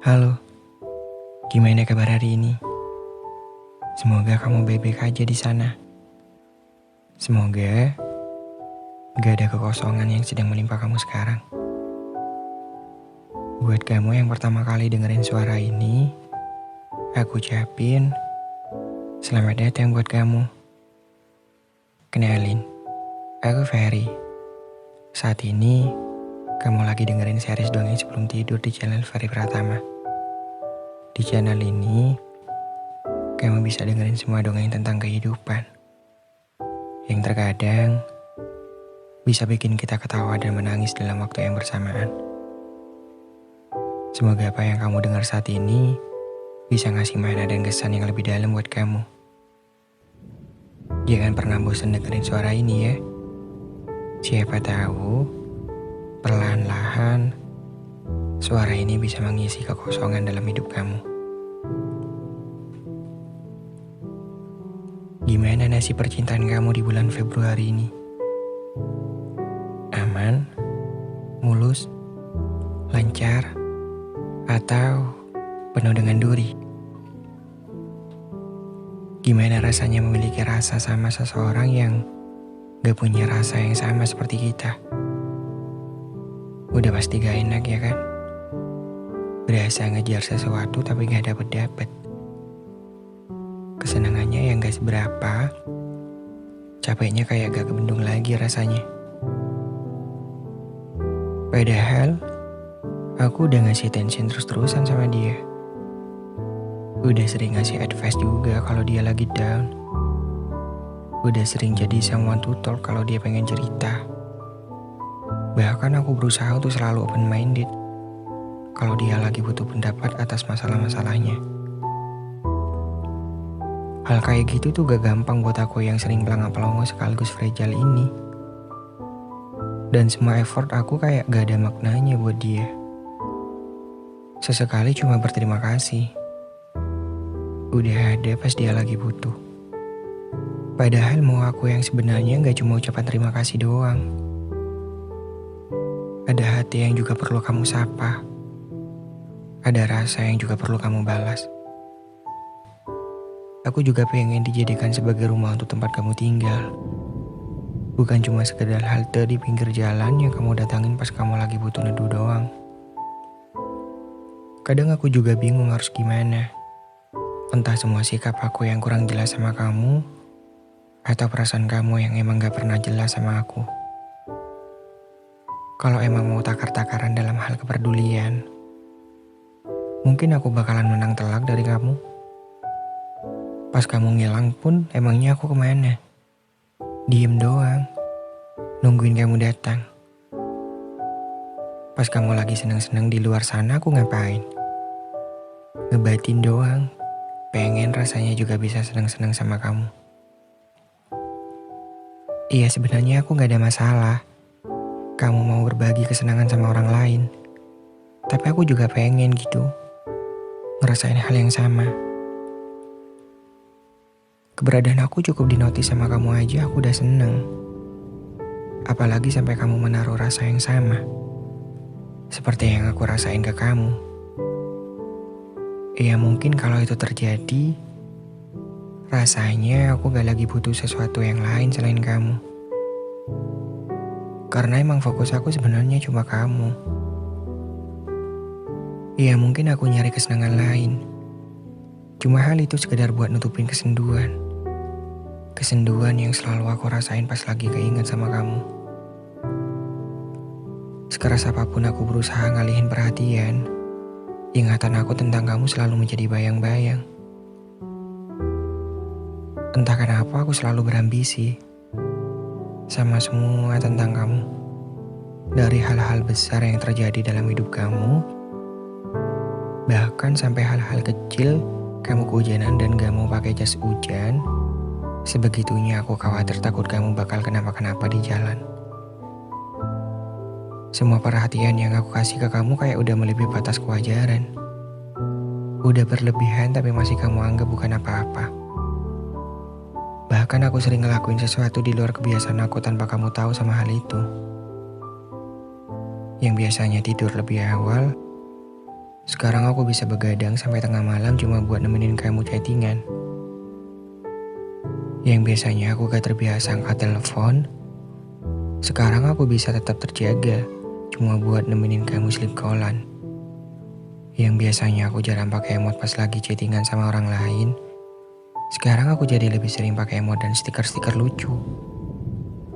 Halo, gimana kabar hari ini? Semoga kamu baik-baik aja di sana. Semoga gak ada kekosongan yang sedang menimpa kamu sekarang. Buat kamu yang pertama kali dengerin suara ini, aku ucapin selamat datang buat kamu. Kenalin, aku Ferry. Saat ini, kamu lagi dengerin series dongeng sebelum tidur di channel Ferry Pratama. Di channel ini, kamu bisa dengerin semua dongeng tentang kehidupan yang terkadang bisa bikin kita ketawa dan menangis dalam waktu yang bersamaan. Semoga apa yang kamu dengar saat ini bisa ngasih makna dan kesan yang lebih dalam buat kamu. Jangan pernah bosan dengerin suara ini ya. Siapa tahu, perlahan-lahan suara ini bisa mengisi kekosongan dalam hidup kamu. Gimana nasib percintaan kamu di bulan Februari ini? Aman? Mulus? Lancar? Atau penuh dengan duri? Gimana rasanya memiliki rasa sama seseorang yang gak punya rasa yang sama seperti kita? Udah pasti gak enak ya kan? Berasa ngejar sesuatu tapi gak dapet-dapet. Kesenangannya yang gak seberapa, capeknya kayak gak kebendung lagi rasanya. Padahal, aku udah ngasih tension terus-terusan sama dia. Udah sering ngasih advice juga kalau dia lagi down. Udah sering jadi someone to talk kalau dia pengen cerita. Bahkan aku berusaha untuk selalu open-minded kalau dia lagi butuh pendapat atas masalah-masalahnya. Hal kayak gitu tuh gak gampang buat aku yang sering pelangap-pelongo sekaligus fragile ini. Dan semua effort aku kayak gak ada maknanya buat dia. Sesekali cuma berterima kasih. Udah ada pas dia lagi butuh. Padahal mau aku yang sebenarnya gak cuma ucapan terima kasih doang. Ada hati yang juga perlu kamu sapa. Ada rasa yang juga perlu kamu balas. Aku juga pengen dijadikan sebagai rumah untuk tempat kamu tinggal. Bukan cuma sekedar halte di pinggir jalan yang kamu datangin pas kamu lagi butuh neduh doang. Kadang aku juga bingung harus gimana. Entah semua sikap aku yang kurang jelas sama kamu, atau perasaan kamu yang emang gak pernah jelas sama aku. Kalau emang mau takar-takaran dalam hal kepedulian, mungkin aku bakalan menang telak dari kamu. Pas kamu ngilang pun emangnya aku kemana? Diem doang, nungguin kamu datang. Pas kamu lagi seneng-seneng di luar sana aku ngapain? Ngebatin doang, pengen rasanya juga bisa seneng-seneng sama kamu. Iya sebenarnya aku gak ada masalah kamu mau berbagi kesenangan sama orang lain. Tapi aku juga pengen gitu, ngerasain hal yang sama. Keberadaan aku cukup dinotis sama kamu aja aku udah seneng. Apalagi sampai kamu menaruh rasa yang sama seperti yang aku rasain ke kamu. Ya mungkin kalau itu terjadi, rasanya aku gak lagi butuh sesuatu yang lain selain kamu. Karena emang fokus aku sebenarnya cuma kamu. Ya mungkin aku nyari kesenangan lain. Cuma hal itu sekedar buat nutupin kesenduan. Kesenduan yang selalu aku rasain pas lagi keinget sama kamu. Sekeras apapun aku berusaha ngalihin perhatian, ingatan aku tentang kamu selalu menjadi bayang-bayang. Entah kenapa aku selalu berambisi sama semua tentang kamu. Dari hal-hal besar yang terjadi dalam hidup kamu, bahkan sampai hal-hal kecil kamu kehujanan dan gak mau pakai jas hujan. Sebegitunya aku khawatir takut kamu bakal kenapa-kenapa di jalan. Semua perhatian yang aku kasih ke kamu kayak udah melebihi batas kewajaran. Udah berlebihan tapi masih kamu anggap bukan apa-apa. Bahkan aku sering ngelakuin sesuatu di luar kebiasaan aku tanpa kamu tahu sama hal itu. Yang biasanya tidur lebih awal, Sekarang aku bisa begadang sampai tengah malam cuma buat nemenin kamu chattingan. Yang biasanya aku gak terbiasa angkat telepon, sekarang aku bisa tetap terjaga cuma buat nemenin kamu sleep callan. Yang biasanya aku jarang pakai emot pas lagi chattingan sama orang lain, sekarang aku jadi lebih sering pakai emot dan stiker-stiker lucu.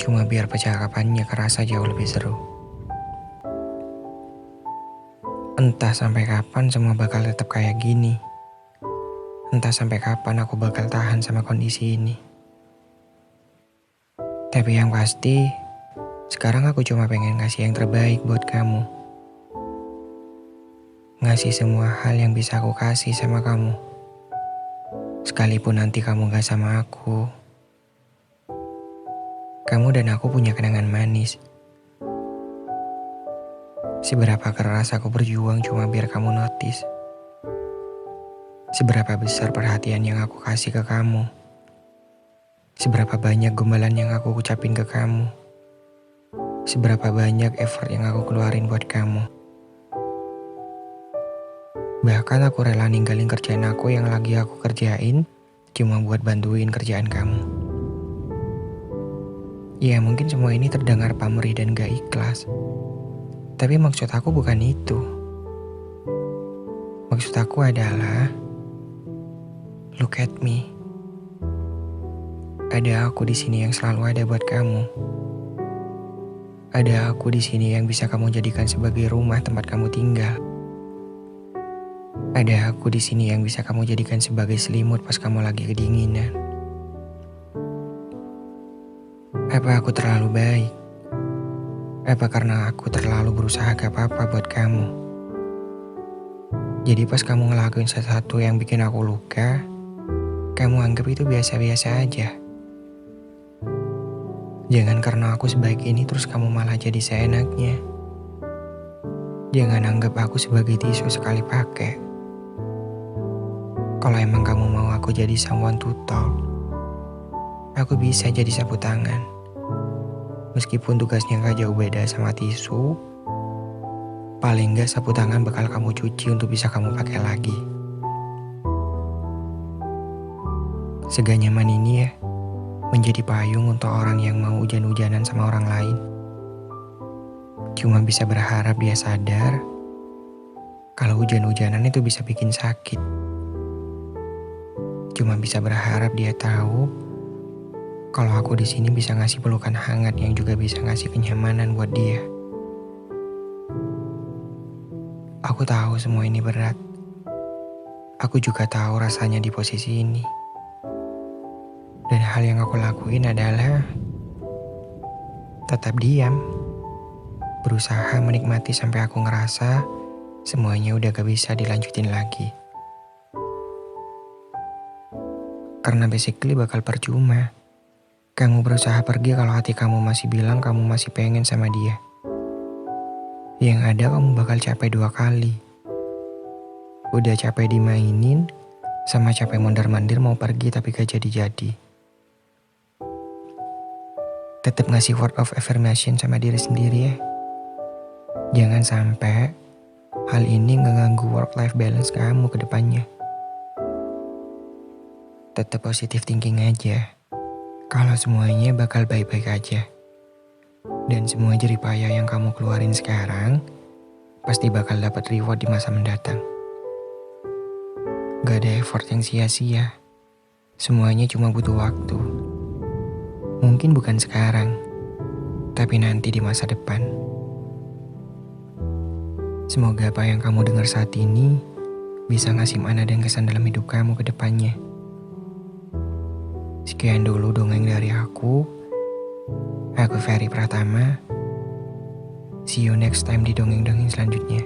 Cuma biar percakapannya kerasa jauh lebih seru. Entah sampai kapan semua bakal tetap kayak gini. Entah sampai kapan aku bakal tahan sama kondisi ini. Tapi yang pasti, sekarang aku cuma pengen ngasih yang terbaik buat kamu. Ngasih semua hal yang bisa aku kasih sama kamu. Sekalipun nanti kamu gak sama aku. Kamu dan aku punya kenangan manis. Seberapa keras aku berjuang cuma biar kamu notice. Seberapa besar perhatian yang aku kasih ke kamu. Seberapa banyak gombalan yang aku ucapin ke kamu. Seberapa banyak effort yang aku keluarin buat kamu. Bahkan aku rela ninggalin kerjaan aku yang lagi aku kerjain cuma buat bantuin kerjaan kamu. Ya mungkin semua ini terdengar pamrih dan gak ikhlas. Tapi maksud aku bukan itu. Maksud aku adalah, look at me. Ada aku di sini yang selalu ada buat kamu. Ada aku di sini yang bisa kamu jadikan sebagai rumah tempat kamu tinggal. Ada aku di sini yang bisa kamu jadikan sebagai selimut pas kamu lagi kedinginan. Apa aku terlalu baik? Apa karena aku terlalu berusaha gak apa-apa buat kamu? Jadi pas kamu ngelakuin sesuatu yang bikin aku luka, kamu anggap itu biasa-biasa aja. Jangan karena aku sebaik ini terus kamu malah jadi seenaknya. Jangan anggap aku sebagai tisu sekali pakai. Kalau emang kamu mau aku jadi someone to talk, aku bisa jadi sapu tangan. Meskipun tugasnya gak jauh beda sama tisu, paling gak sapu tangan bakal kamu cuci untuk bisa kamu pakai lagi. Segak nyaman ini ya, menjadi payung untuk orang yang mau hujan-hujanan sama orang lain. Cuma bisa berharap dia sadar kalau hujan-hujanan itu bisa bikin sakit. Cuma bisa berharap dia tahu kalau aku di sini bisa ngasih pelukan hangat yang juga bisa ngasih kenyamanan buat dia. Aku tahu semua ini berat. Aku juga tahu rasanya di posisi ini. Dan hal yang aku lakuin adalah tetap diam. Berusaha menikmati sampai aku ngerasa semuanya udah gak bisa dilanjutin lagi. Karena basically bakal percuma. Kamu berusaha pergi kalau hati kamu masih bilang kamu masih pengen sama dia. Yang ada kamu bakal capek 2 kali. Udah capek dimainin, sama capek mondar-mandir mau pergi tapi gak jadi-jadi. Tetap ngasih word of affirmation sama diri sendiri ya. Jangan sampai hal ini ngeganggu work-life balance kamu ke depannya. Tetap positive thinking aja. Kalau semuanya bakal baik-baik aja. Dan semua jeripaya yang kamu keluarin sekarang pasti bakal dapat reward di masa mendatang. Gak ada effort yang sia-sia. Semuanya cuma butuh waktu. Mungkin bukan sekarang, tapi nanti di masa depan. Semoga apa yang kamu dengar saat ini bisa ngasih makna dan kesan dalam hidup kamu ke depannya. Sekian dulu dongeng dari aku. Aku Ferry Pratama. See you next time di dongeng-dongeng selanjutnya.